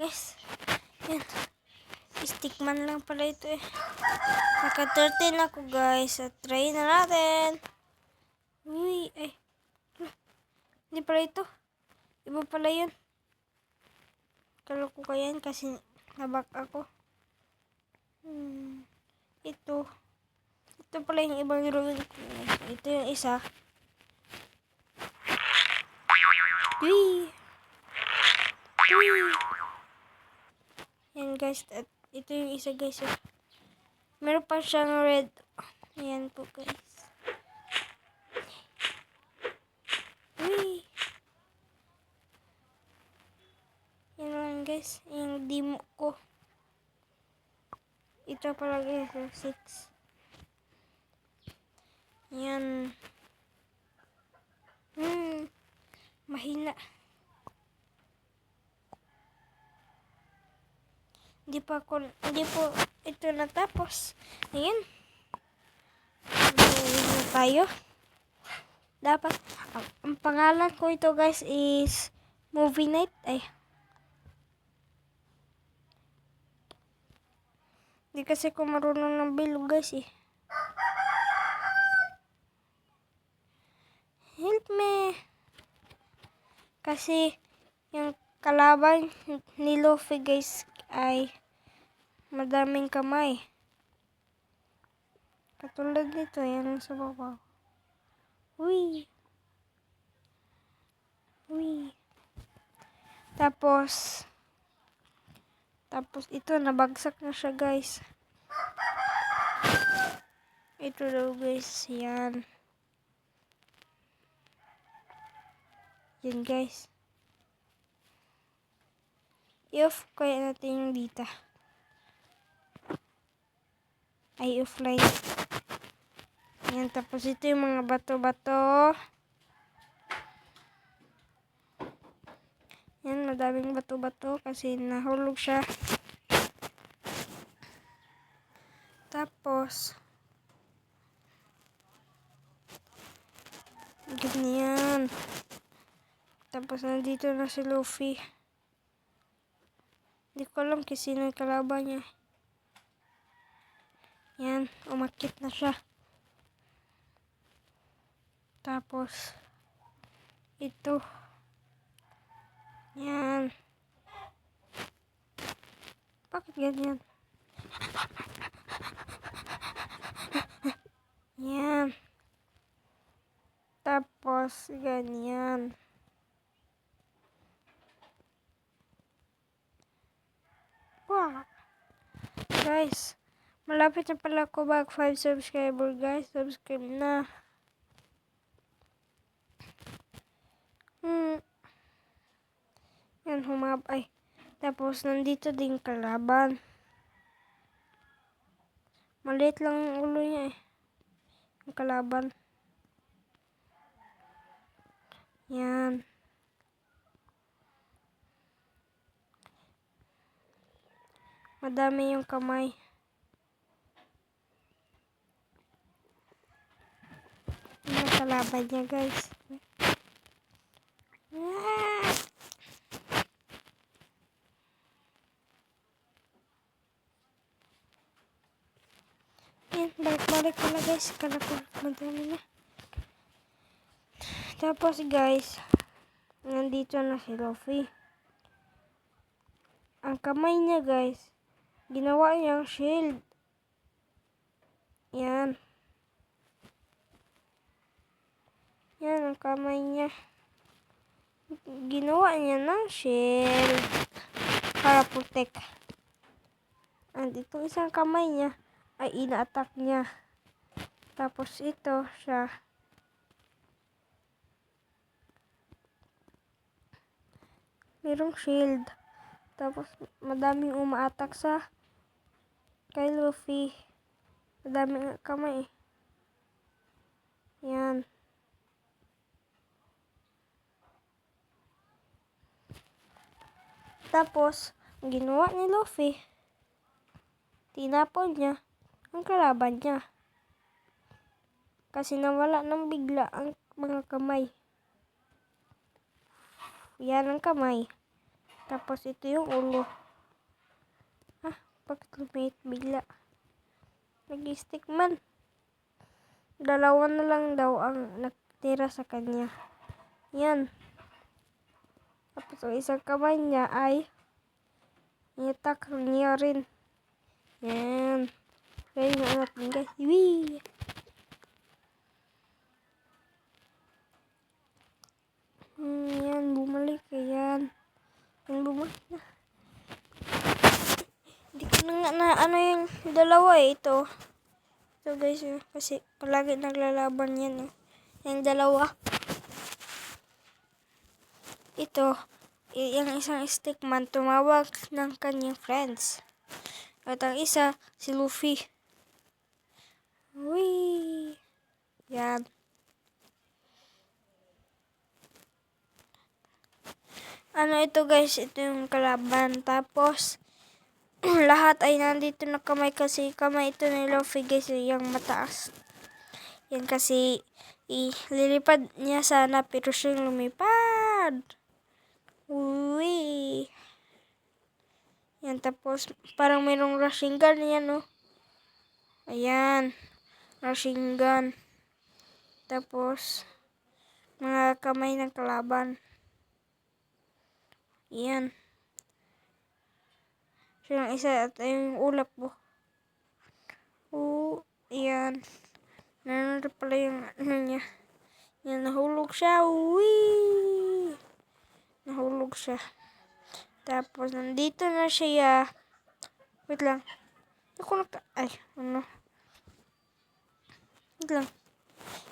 Guys, yan. Stickman lang pala ito eh. Naka 13 ako guys. At try na natin. Uy, ay. Hindi pala ito. Iba pala yun. Kala ko kaya yan kasi nabak ako. Ito. Ito pala yung ibang ruin ko. Ito yung isa. Uy. Uy. Yan guys. At ito yung isa guys. Meron pa siyang red. Ayan po guys. Uy. Yan lang guys. Yung demo ko. Ito pala guys. 6. Yan. Mahina. Hindi po ito natapos. Ayan. Gawin na tayo. Dapat, ang pangalan ko ito guys is Movie Night. Ay. Hindi kasi ko marunong ng bilog guys eh. Help me. Kasi yung kalaban ni Luffy guys ay madaming kamay. Katulad nito, yan sa baba. Uy. Uy. Tapos ito, nabagsak na siya guys. Ito daw guys, yan. Yan guys. I-off kaya natin yung dita. Ay, offline. Yan, tapos ito yung mga bato-bato. Yan, madaming bato-bato kasi nahulog siya. Tapos, ganyan. Tapos, nandito na si Luffy. Hindi ko alam kung sino yung kalaban niya. Yan, umakit na siya. Tapos, ito. Yan. Bakit ganyan? Yan. Tapos, ganyan. Wow. Guys, malapit na pala ako back 5 subscriber guys. Subscribe na. Yan, humabay. Tapos, nandito din kalaban. Maliit lang ang ulo niya eh. Yung kalaban. Yan. Madami yung kamay. Yung kalaban niya guys. Yan, balik-balik ko na guys. Kala ko madami na. Tapos guys, nandito na si Luffy. Ang kamay niya guys, ginawa niyang shield. Yan. Yan ang kamay niya. Ginawa niya ng shield para protect. And itong isang kamay niya ay ina-attack niya. Tapos ito siya. Merong shield. Tapos madaming uma-attack sa kay Luffy. Madaming kamay. Yan. Tapos, ginawa ni Luffy, tinapon niya ang kalaban niya. Kasi nawala ng bigla ang mga kamay. Yan ang kamay. Tapos ito yung ulo. Bakit lumit bigla? Nag-stickman. 2 na lang daw ang natira sa kanya. Yan. Tapos ang isang kamay niya ay itak niya rin. Yan. Kaya yung anak din guys. Wee! Yan, bumalik. Ayan. Yan, bumalik na. Hindi ko na nga ano yung dalawa ito. So guys, kasi palagi naglalaban yan. Yung dalawa. Ito, yung isang stickman tumawag ng kanyang friends. At ang isa, si Luffy. Wee! Yan. Ano ito guys, ito yung kalaban. Tapos, lahat ay nandito na kamay kasi kamay ito ni Luffy guys, yung mataas. Yan kasi, lilipad niya sana pero siyang lumipad. Uy! Yan, tapos, parang mayroong rushing gun yan, no? Ayan, rushing gun. Tapos, mga kamay ng kalaban. Yan. Siya yung isa at yung ulap po. Yan. Nanonood pala yung ano niya. Yan, nahulog siya. Uy! Nahulog siya. Tapos, nandito na siya. Wait lang. Ay, ano? Wait lang.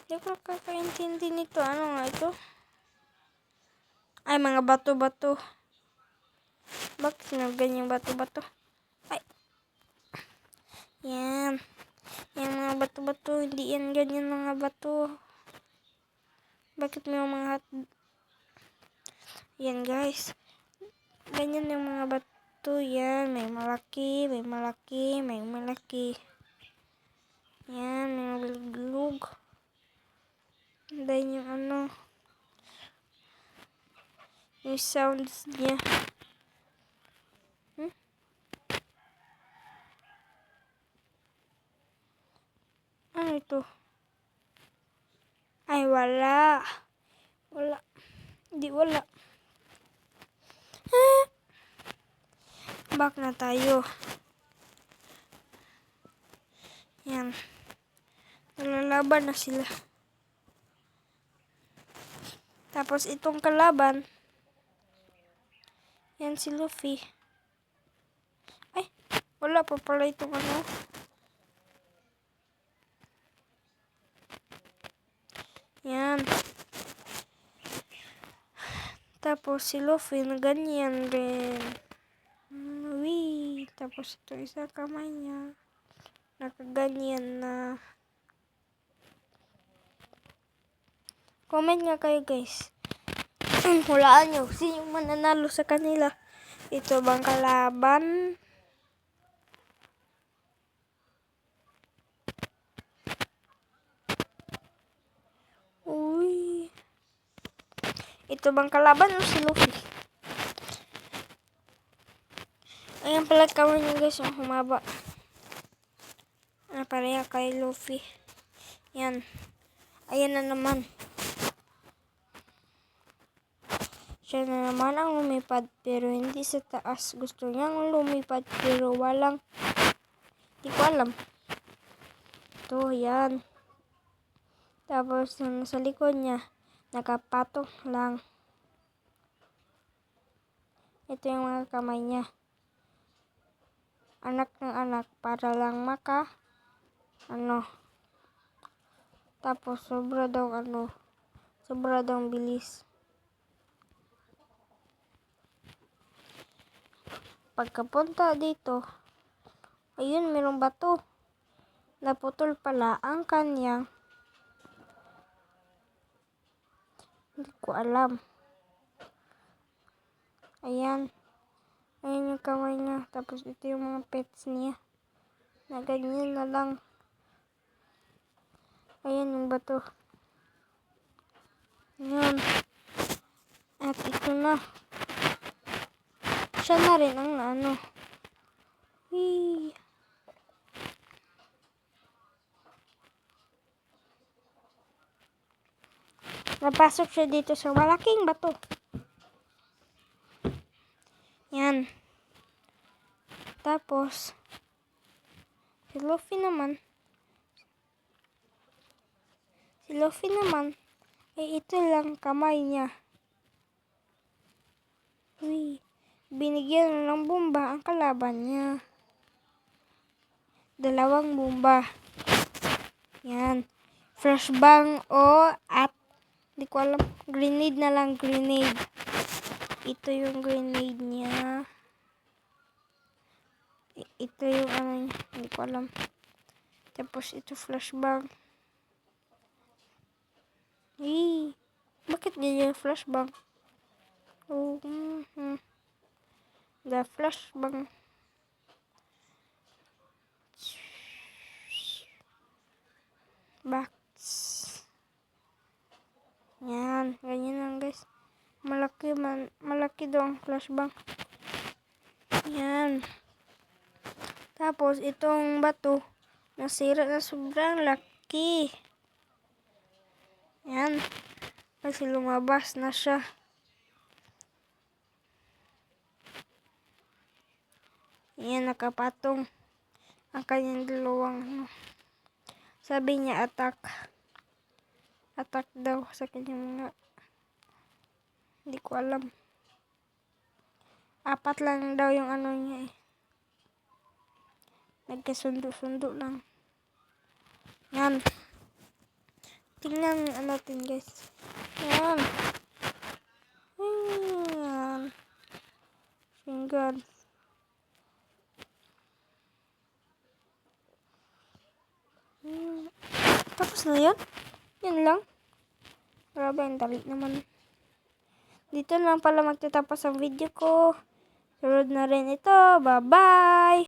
Hindi ko nakakaintindi nito. Ano nga ito? Ay, mga bato-bato. Bakit nga ganyang bato-bato? Ay. Yan. Yung mga bato-bato. Hindi yan ganyan mga bato. Bakit may mga yan guys. Ganyan yung mga bato. Yan. May malaki. May malaki. May malaki. Yan. May bilog. Dan yung ano. Yung sounds niya. Ano ito? Ay, wala. Wala. Hindi, wala. Back na tayo. Yan. Naglalaban na sila. Tapos itong kalaban. Yan si Luffy. Ay, wala pa pala itong ano. Yan. Tapos si Luffy na ganyan rin. Wee. Tapos ito isa kamay niya. Nakaganyan na. Comment nga kayo guys. Hulaan nyo. Sino yung mananalo sa kanila? Ito bang kalaban? Uy. Ito bang kalaban o si Luffy? Ayan pala kamay niya guys. Humaba. Pareha kay Luffy. Yan. Ayan na naman. Siya na naman ang lumipad pero hindi sa taas. Gusto niyang lumipad pero walang. Hindi ko alam. Ito, yan. Tapos sa likod niya, nakapatong lang. Ito yung mga kamay niya. Anak ng anak para lang tapos sobra daw bilis. Pagkapunta dito, ayun, mayroong bato. Naputol pala ang kanyang. Hindi ko alam. Ayan. Ayan yung kamay niya. Tapos ito yung mga pets niya. Na ganyan na lang. Ayan yung bato. Ayan. At ito na. Siya na rin ang ano. Wee. Napasok siya dito sa malaking bato. Yan. Tapos, si Luffy naman, ay ito lang kamay niya. Uy, binigyan ng bomba ang kalaban niya. 2 bomba. Yan. Flashbang o at di ko alam. Grenade na lang, grenade. Ito yung grenade niya. Ito yung ano niya. Hindi ko alam. Tapos ito flashbang. Bakit ganyan flashbang? Oh, the flashbang. Box. Yan, ganyan lang guys. Malaki daw ang flashbang. Yan. Tapos itong bato nasira na sobrang laki. Yan. Kasi lumabas na siya. Yan, nakapatong ang kanyang dalawang sabi niya attack daw sa kanyang mga hindi ko alam. 4 lang daw yung ano niya eh. Nagkasundo-sundo lang. Yan. Tingnan natin guys. Yan. Yan. Finger. Tapos na yan. Yan lang. Grabe, ang dali naman. Dito lang pala magtatapos ang video ko. Sunod na rin ito. Bye-bye!